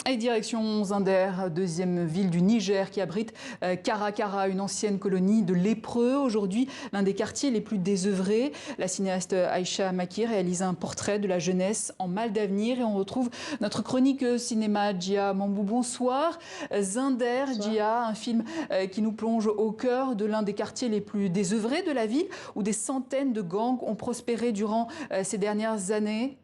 Et direction Zinder, deuxième ville du Niger qui abrite Karakara, une ancienne colonie de lépreux. Aujourd'hui, l'un des quartiers les plus désœuvrés. La cinéaste Aïcha Maki réalise un portrait de la jeunesse en mal d'avenir. Et on retrouve notre chronique cinéma, Djia Mambou. Bonsoir. Zinder, Bonsoir. Djia, un film qui nous plonge au cœur de l'un des quartiers les plus désœuvrés de la ville, où des centaines de gangs ont prospéré durant ces dernières années.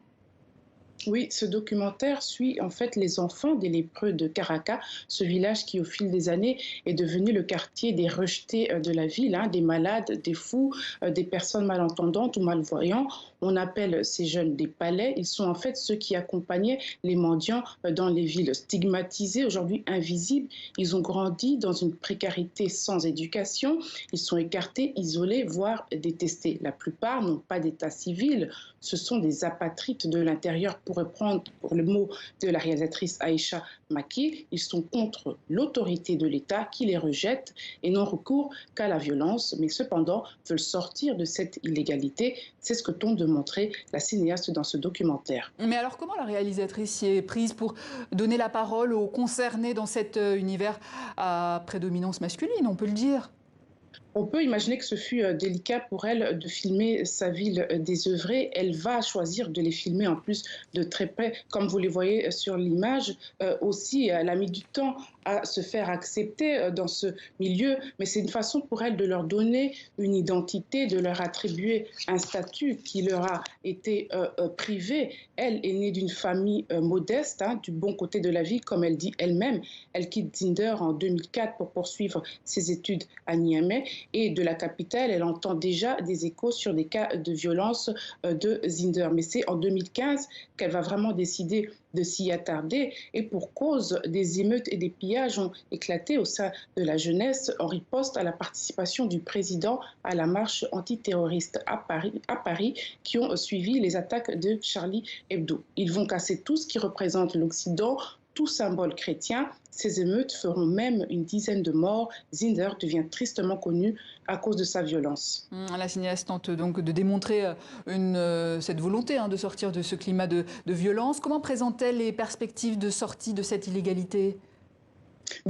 Oui, ce documentaire suit en fait les enfants des lépreux de Karaka, ce village qui au fil des années est devenu le quartier des rejetés de la ville, des malades, des fous, des personnes malentendantes ou malvoyants. On appelle ces jeunes des palais. Ils sont en fait ceux qui accompagnaient les mendiants dans les villes stigmatisées, aujourd'hui invisibles. Ils ont grandi dans une précarité sans éducation. Ils sont écartés, isolés, voire détestés. La plupart n'ont pas d'état civil. Ce sont des apatrides de l'intérieur, pour reprendre pour le mot de la réalisatrice Aïcha Maki. Ils sont contre l'autorité de l'État qui les rejette et n'ont recours qu'à la violence, mais cependant veulent sortir de cette illégalité. C'est ce que tente de montrer la cinéaste dans ce documentaire. Mais alors comment la réalisatrice s'y est prise pour donner la parole aux concernés dans cet univers à prédominance masculine, on peut le dire? On peut imaginer que ce fut délicat pour elle de filmer sa ville désœuvrée. Elle va choisir de les filmer en plus de très près, comme vous les voyez sur l'image. Aussi, elle a mis du temps à se faire accepter dans ce milieu, mais c'est une façon pour elle de leur donner une identité, de leur attribuer un statut qui leur a été privé. Elle est née d'une famille modeste, du bon côté de la vie, comme elle dit elle-même. Elle quitte Zinder en 2004 pour poursuivre ses études à Niamey. Et de la capitale, elle entend déjà des échos sur des cas de violence de Zinder. Mais c'est en 2015 qu'elle va vraiment décider de s'y attarder. Et pour cause, des émeutes et des pillages ont éclaté au sein de la jeunesse en riposte à la participation du président à la marche antiterroriste à Paris qui ont suivi les attaques de Charlie Hebdo. Ils vont casser tout ce qui représente l'Occident, tout symbole chrétien. Ces émeutes feront même une dizaine de morts. Zinder devient tristement connu à cause de sa violence. La cinéaste tente donc de démontrer cette volonté de sortir de ce climat de violence. Comment présente-t-elle les perspectives de sortie de cette illégalité ?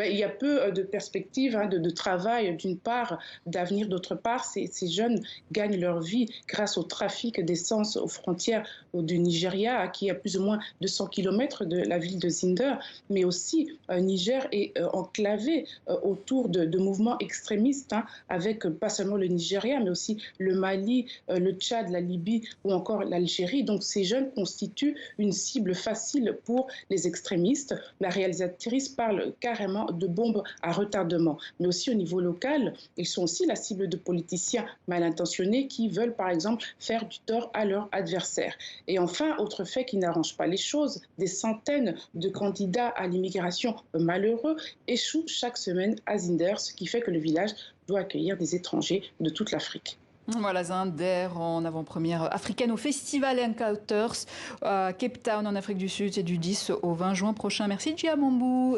Il y a peu de perspectives de travail, d'une part, d'avenir, d'autre part. Ces jeunes gagnent leur vie grâce au trafic d'essence aux frontières du Nigeria, qui est à plus ou moins 200 km de la ville de Zinder, mais aussi Niger est enclavé autour de mouvements extrémistes, avec pas seulement le Nigeria, mais aussi le Mali, le Tchad, la Libye ou encore l'Algérie. Donc ces jeunes constituent une cible facile pour les extrémistes. La réalisatrice parle carrément de bombes à retardement. Mais aussi au niveau local, ils sont aussi la cible de politiciens mal intentionnés qui veulent par exemple faire du tort à leurs adversaires. Et enfin, autre fait qui n'arrange pas les choses, des centaines de candidats à l'immigration malheureux échouent chaque semaine à Zinder, ce qui fait que le village doit accueillir des étrangers de toute l'Afrique. Voilà, Zinder en avant-première africaine au Festival Encounters à Cape Town en Afrique du Sud. C'est du 10 au 20 juin prochain. Merci Djia Mambou.